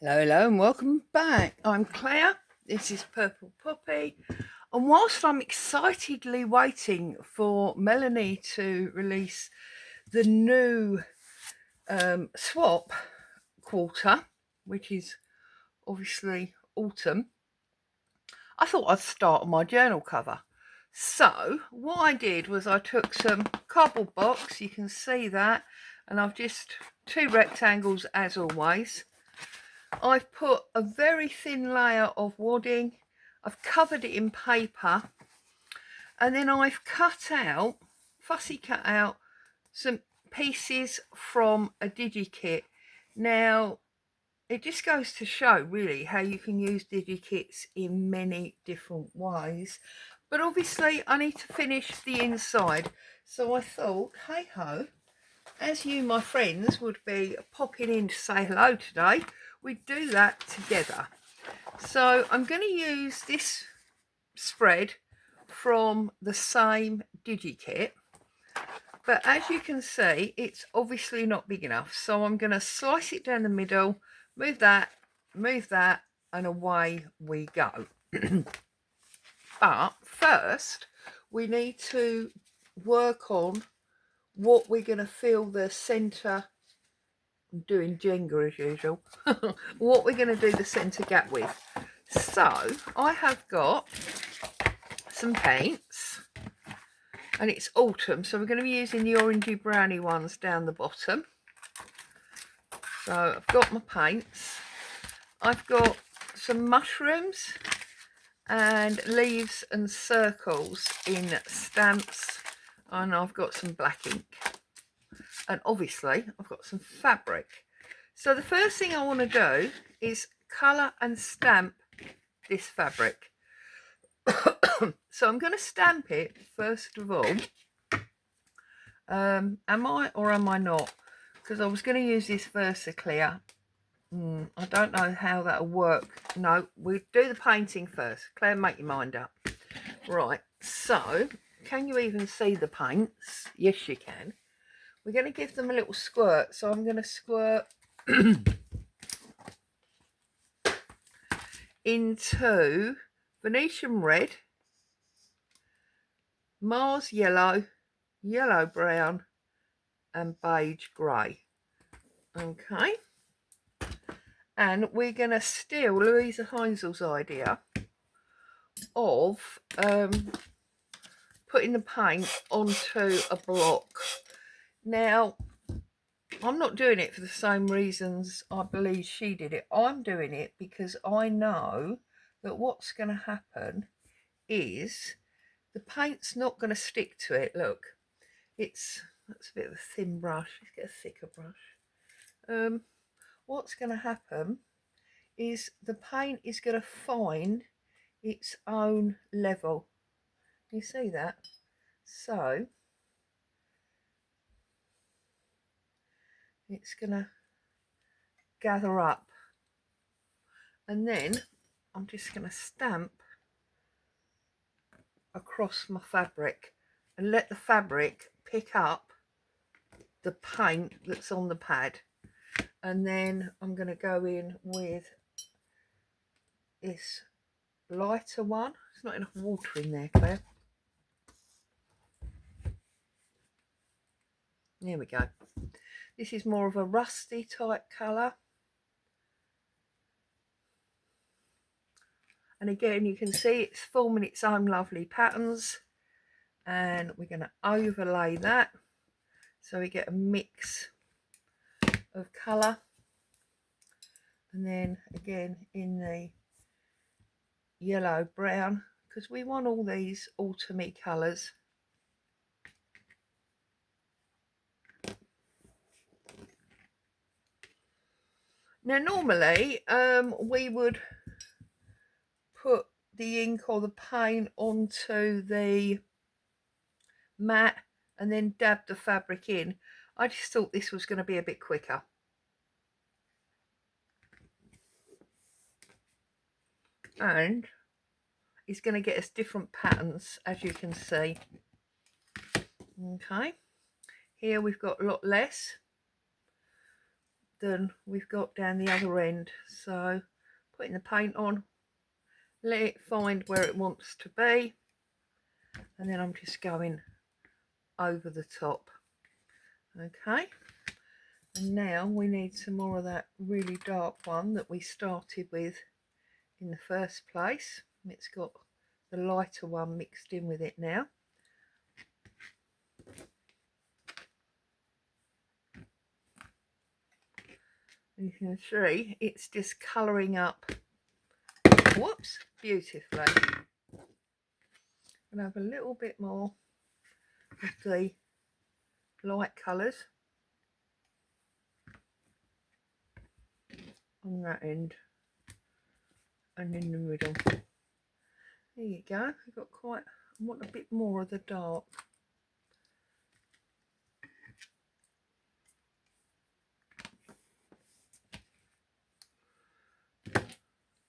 Hello, hello, and welcome back. I'm Claire. This is Purple Poppy. And whilst I'm excitedly waiting for Melanie to release the new swap quarter, which is obviously autumn, I thought I'd start on my journal cover. So what I did was I took some cardboard box, you can see that, and I've just two rectangles as always. I've put a very thin layer of wadding, I've covered it in paper, and then I've fussy cut out some pieces from a DigiKit. Now, it just goes to show really how you can use DigiKits in many different ways. But obviously I need to finish the inside. So I thought, hey ho, as you, my friends, would be popping in to say hello today, we'd do that together. So I'm going to use this spread from the same DigiKit, but as you can see, it's obviously not big enough. So I'm going to slice it down the middle, move that, and away we go. But first, we need to work on what we're going to fill the centre. I'm doing Jenga as usual. What we're going to do the centre gap with. So I have got some paints, and it's autumn, so we're going to be using the orangey browny ones down the bottom. So I've got my paints. I've got some mushrooms and leaves and circles in stamps, and I've got some black ink, and obviously I've got some fabric. So the first thing I want to do is colour and stamp this fabric. So I'm going to stamp it first of all. Am I or am I not? Because I was going to use this Versaclear. I don't know how that'll work. No, we do the painting first. Claire, make your mind up. Right, so can you even see the paints? Yes, you can. We're going to give them a little squirt. So I'm going to squirt into Venetian red, Mars yellow, yellow brown, and beige grey. Okay. And we're going to steal Louisa Heinzel's idea of putting the paint onto a block. Now, I'm not doing it for the same reasons I believe she did it. I'm doing it because I know that what's going to happen is the paint's not going to stick to it. Look, that's a bit of a thin brush. Let's get a thicker brush. What's going to happen is the paint is going to find its own level. You see that? So it's going to gather up, and then I'm just going to stamp across my fabric and let the fabric pick up the paint that's on the pad. And then I'm going to go in with this lighter one. There's not enough water in there, Claire. There we go. This is more of a rusty type colour. And again, you can see it's forming its own lovely patterns. And we're going to overlay that so we get a mix of colour. And then again in the yellow brown, because we want all these autumny colours. Now normally we would put the ink or the paint onto the mat and then dab the fabric in. I just thought this was going to be a bit quicker. And it's going to get us different patterns, as you can see. Okay, here we've got a lot less. than we've got down the other end. So putting the paint on, let it find where it wants to be, and then I'm just going over the top. Okay, and now we need some more of that really dark one that we started with in the first place. It's got the lighter one mixed in with it now. You can see it's just colouring up, whoops, beautifully. And have a little bit more of the light colours on that end and in the middle. There you go. We've got quite, I want a bit more of the dark.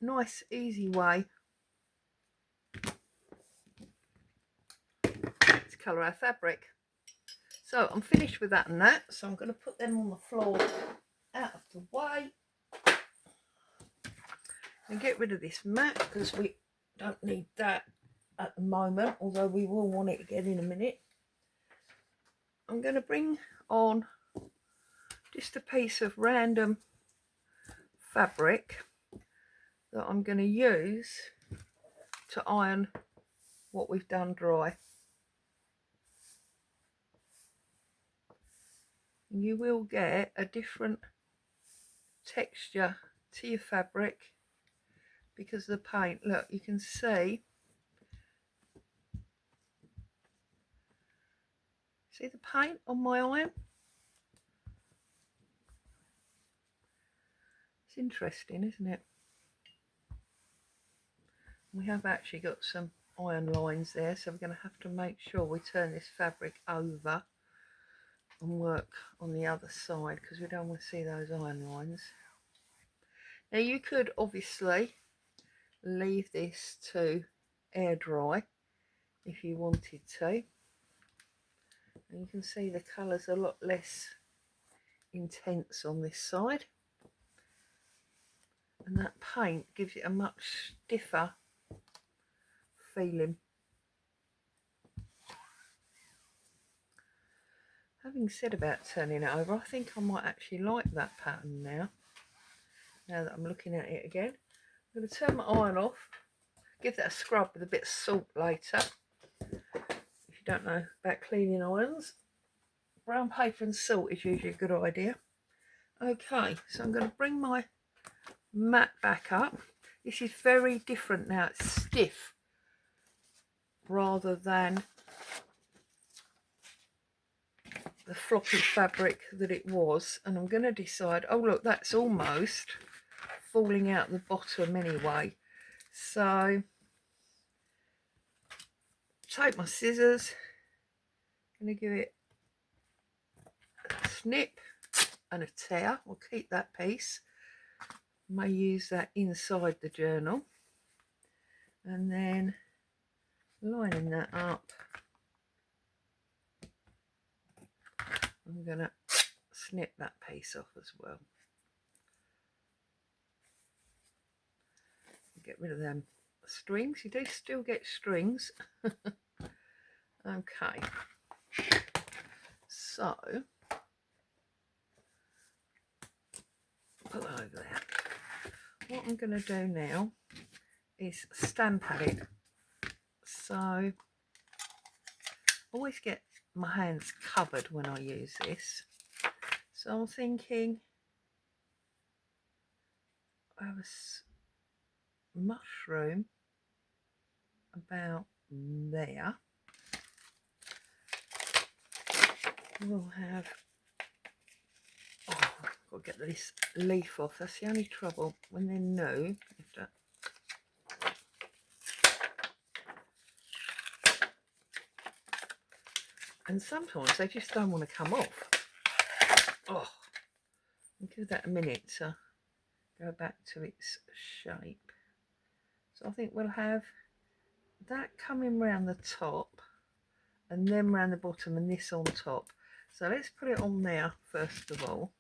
Nice easy way to colour our fabric. So I'm finished with that and that, so I'm going to put them on the floor out of the way and get rid of this mat because we don't need that at the moment, although we will want it again in a minute. I'm going to bring on just a piece of random fabric that I'm going to use to iron what we've done dry. You will get a different texture to your fabric because of the paint. Look, you can see the paint on my iron. It's interesting, isn't it? We have actually got some iron lines there, so we're going to have to make sure we turn this fabric over and work on the other side because we don't want to see those iron lines. Now you could obviously leave this to air dry if you wanted to, and you can see the colours are a lot less intense on this side, and that paint gives it a much stiffer feeling. Having said about turning it over, I think I might actually like that pattern now that I'm looking at it again. I'm going to turn my iron off, give that a scrub with a bit of salt later. If you don't know about cleaning irons, brown paper and salt is usually a good idea. Okay, so I'm going to bring my mat back up. This is very different now, it's stiff rather than the floppy fabric that it was, and I'm going to decide, oh look, that's almost falling out the bottom anyway, so take my scissors, going to give it a snip and a tear. We'll keep that piece, may use that inside the journal, and then lining that up, I'm going to snip that piece off as well. Get rid of them strings. You do still get strings. Okay, so put that over there. What I'm going to do now is stamp at it. So always get my hands covered when I use this. So I'm thinking I have a mushroom about there. We'll have, oh, I've got to get this leaf off. That's the only trouble when they're new. And sometimes they just don't want to come off. Oh, I'll give that a minute to go back to its shape. So I think we'll have that coming round the top and then round the bottom and this on top. So let's put it on there first of all.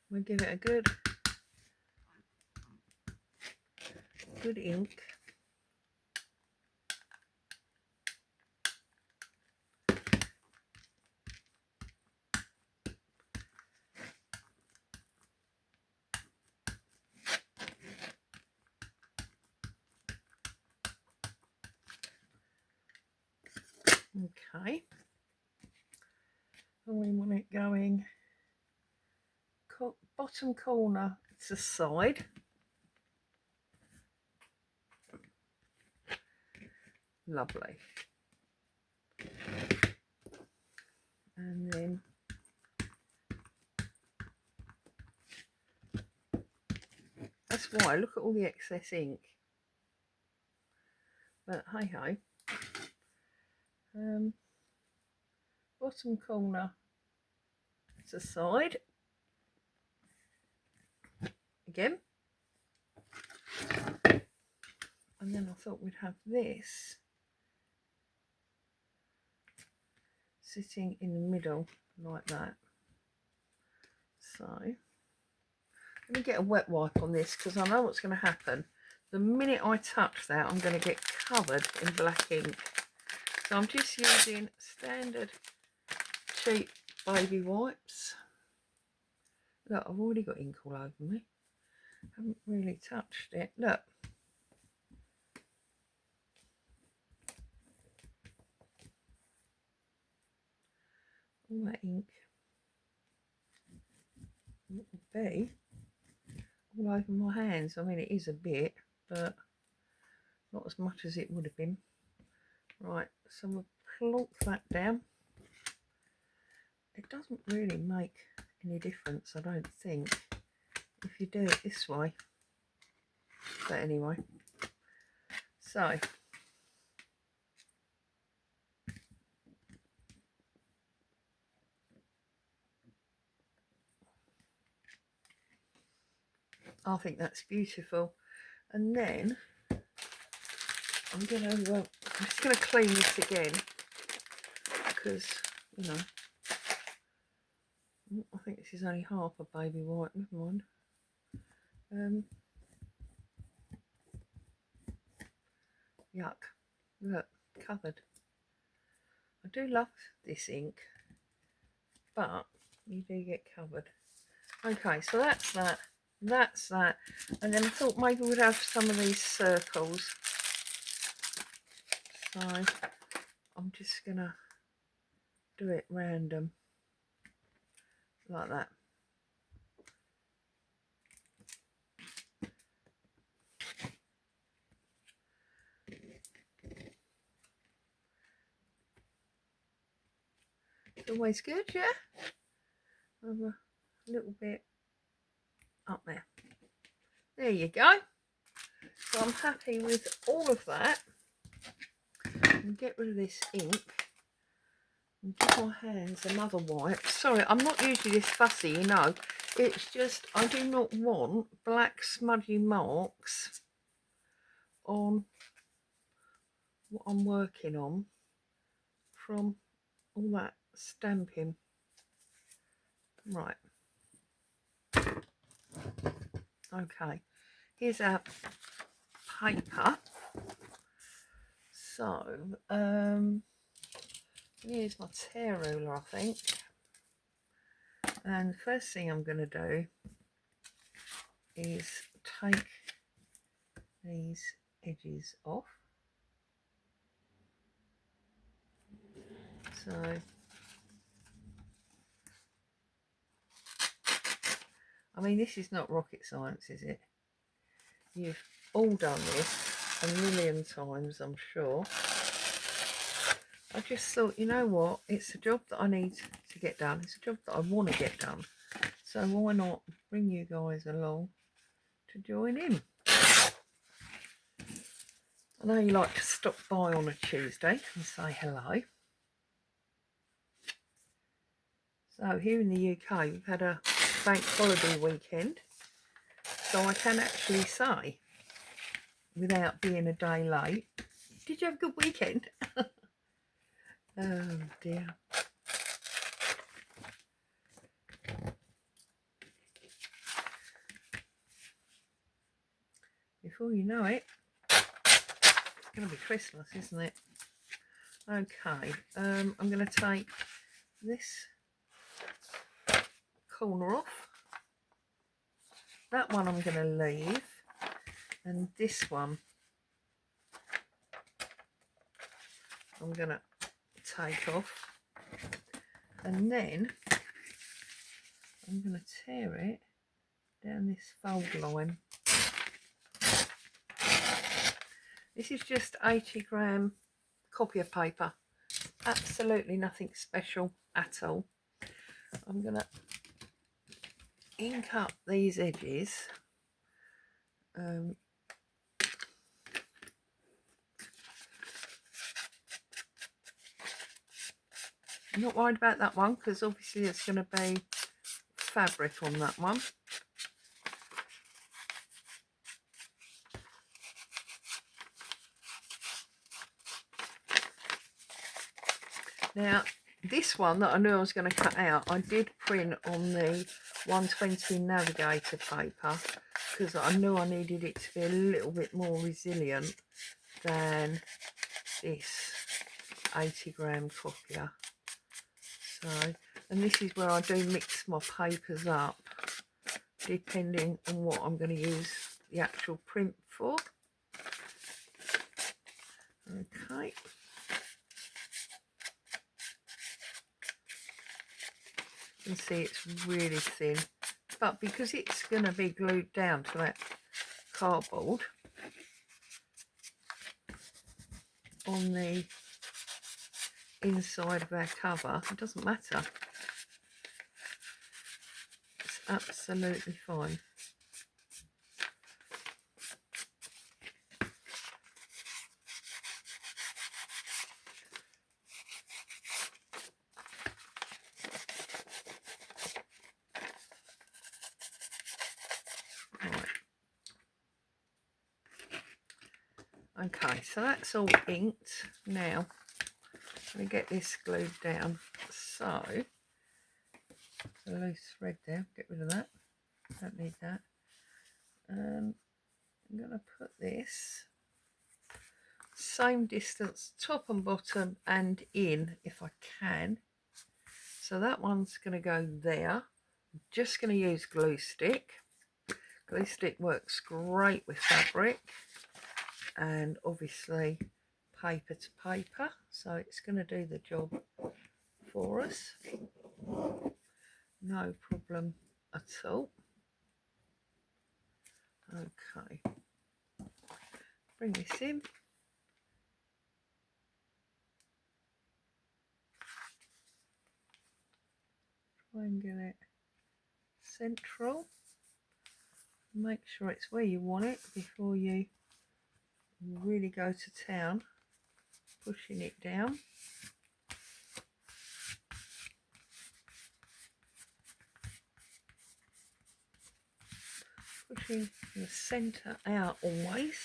We'll give it a good ink. Okay, and we want it going bottom corner to side. Lovely. And then that's why, look at all the excess ink. But hey ho. Bottom corner to side. Again. And then I thought we'd have this sitting in the middle like that. So let me get a wet wipe on this, because I know what's going to happen. The minute I touch that, I'm going to get covered in black ink. So I'm just using standard cheap baby wipes. Look, I've already got ink all over me. Haven't really touched it. Look. All that ink will be all over my hands. I mean, it is a bit, but not as much as it would have been. Right, so we'll plonk that down. It doesn't really make any difference, I don't think, if you do it this way. But anyway, so I think that's beautiful. And then I'm just gonna clean this again, because you know, I think this is only half a baby white. Never mind. Yuck! Look, covered. I do love this ink, but you do get covered. Okay, so that's that. That's that. And then I thought maybe we'd have some of these circles. So I'm just gonna do it random like that. It's always good, yeah? Have a little bit up there. There you go. So I'm happy with all of that. And get rid of this ink. And give my hands another wipe. Sorry, I'm not usually this fussy, you know. It's just I do not want black smudgy marks on what I'm working on from all that stamping. Right. Okay. Here's our paper. So, here's my tear ruler, I think. And the first thing I'm going to do is take these edges off. So, I mean, this is not rocket science, is it? You've all done this a million times, I'm sure. I just thought, you know what, it's a job that I need to get done. It's a job that I want to get done. So why not bring you guys along to join in? I know you like to stop by on a Tuesday and say hello. So here in the UK, we've had a bank holiday weekend. So I can actually say, without being a day late, did you have a good weekend? Oh dear. before you know it, it's going to be Christmas, isn't it? Okay, I'm going to take this corner off. That one I'm going to leave, and this one I'm going to take off, and then I'm going to tear it down this fold line. This is just 80-gram copier paper, absolutely nothing special at all. I'm going to ink up these edges. I'm not worried about that one because obviously it's going to be fabric on that one. Now this one that I knew I was going to cut out, I did print on the 120 Navigator paper because I knew I needed it to be a little bit more resilient than this 80-gram copier. So, and this is where I do mix my papers up depending on what I'm going to use the actual print for. Okay. You can see it's really thin, but because it's going to be glued down to that cardboard on the inside of our cover, it doesn't matter. It's absolutely fine. Okay, so that's all inked. Now, let me get this glued down. So, a loose thread there, get rid of that. Don't need that. I'm going to put this same distance, top and bottom, and in if I can. So that one's going to go there. I'm just going to use glue stick. Glue stick works great with fabric and obviously paper to paper, so it's going to do the job for us, no problem at all. Okay, bring this in. Try and get it central. Make sure it's where you want it before you really go to town pushing it down. Pushing the centre out always.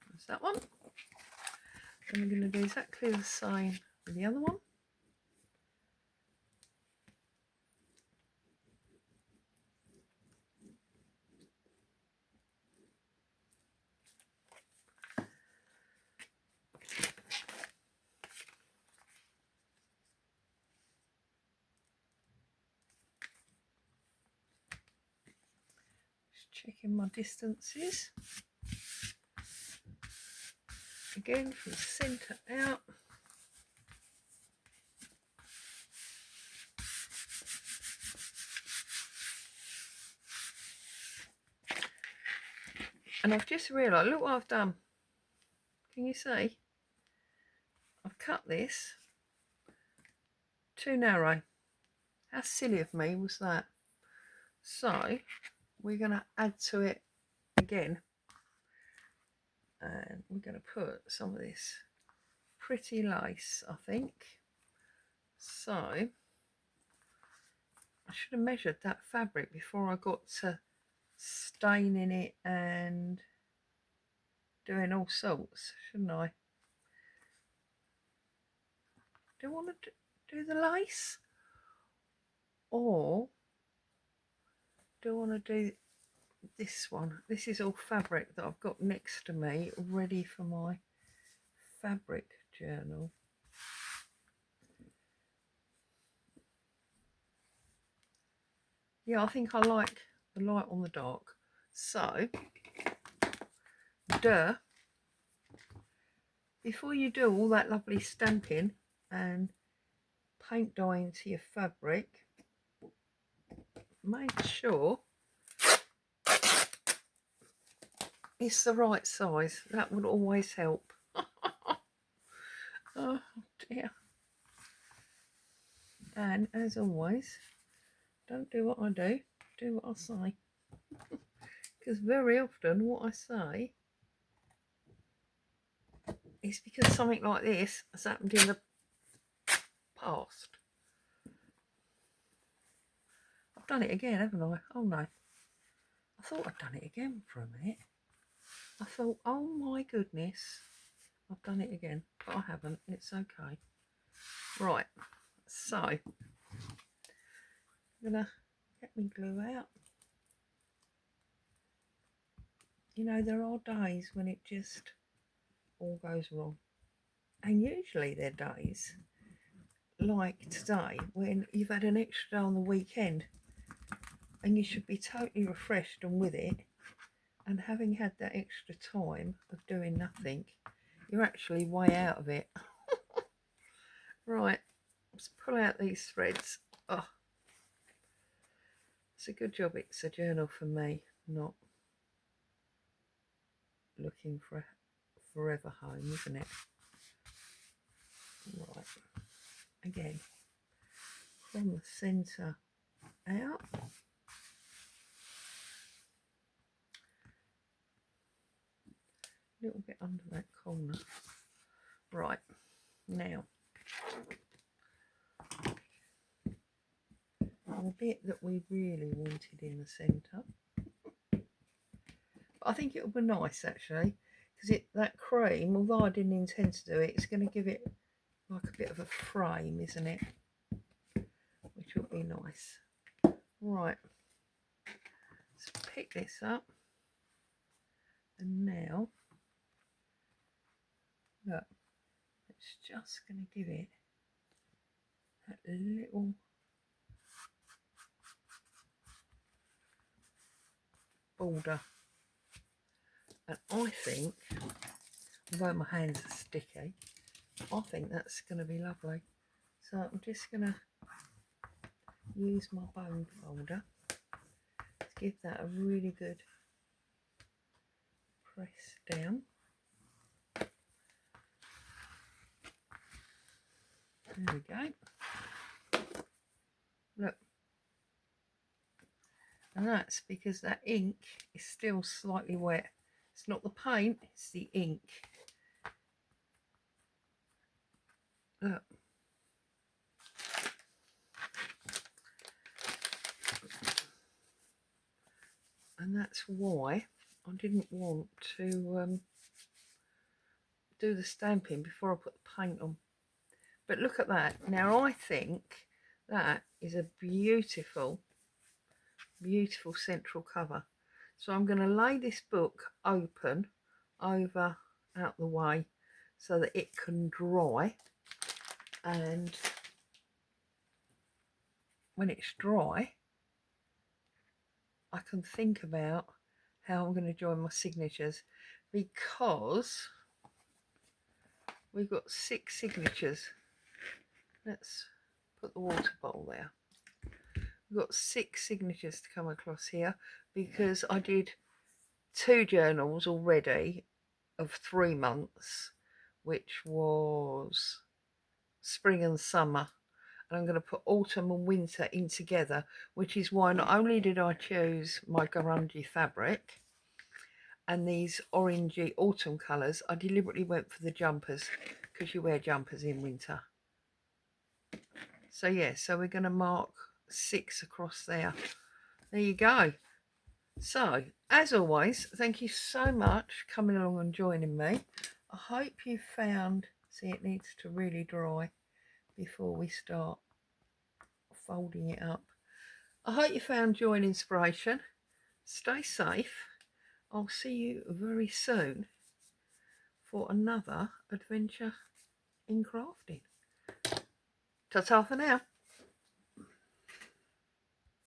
There's that one. And we're going to do exactly the same with the other one. Checking my distances again from the centre out. And I've just realised, look what I've done. Can you see? I've cut this too narrow. How silly of me was that? So we're going to add to it again, and we're going to put some of this pretty lace, I think. So I should have measured that fabric before I got to staining it and doing all sorts, shouldn't I? Do I want to do the lace, or do I want to do this one? This is all fabric that I've got next to me ready for my fabric journal. Yeah, I think I like the light on the dark. So, before you do all that lovely stamping and paint dye into your fabric, make sure it's the right size. That would always help. Oh dear. And as always, don't do what I do what I say. Because very often what I say is because something like this has happened in the past. I've done it again, haven't I? Oh no. I thought I'd done it again for a minute. I thought, oh my goodness, I've done it again. But I haven't. It's okay. Right. So, I'm going to get my glue out. You know, there are days when it just all goes wrong. And usually they're days like today when you've had an extra day on the weekend and you should be totally refreshed and with it, and having had that extra time of doing nothing, you're actually way out of it. Right, let's pull out these threads. Oh, it's a good job it's a journal for me, not looking for a forever home, isn't it? Right, again, from the centre out. A little bit under that corner. Right, now the bit that we really wanted in the centre. But I think it'll be nice actually, because that cream, although I didn't intend to do it, it's going to give it like a bit of a frame, isn't it? Which will be nice. Right, let's pick this up, and now look, it's just going to give it that little border. And I think, although my hands are sticky, I think that's going to be lovely. So I'm just going to use my bone folder to give that a really good press down. There we go. Look. And that's because that ink is still slightly wet. It's not the paint, it's the ink. Look. And that's why I didn't want to do the stamping before I put the paint on. But look at that. Now I think that is a beautiful, beautiful central cover. So I'm going to lay this book open over out the way so that it can dry, and when it's dry I can think about how I'm going to join my signatures, because we've got 6 signatures. Let's put the water bottle there. We've got 6 signatures to come across here, because I did 2 journals already of 3 months, which was spring and summer, and I'm going to put autumn and winter in together, which is why not only did I choose my Garunji fabric and these orangey autumn colours, I deliberately went for the jumpers, because you wear jumpers in winter. So yeah, so we're going to mark 6 across there. There you go. So as always, thank you so much for coming along and joining me. I hope you found, see, it needs to really dry before we start folding it up. I hope you found joy and inspiration. Stay safe. I'll see you very soon for another adventure in crafting. Ta-ta for now.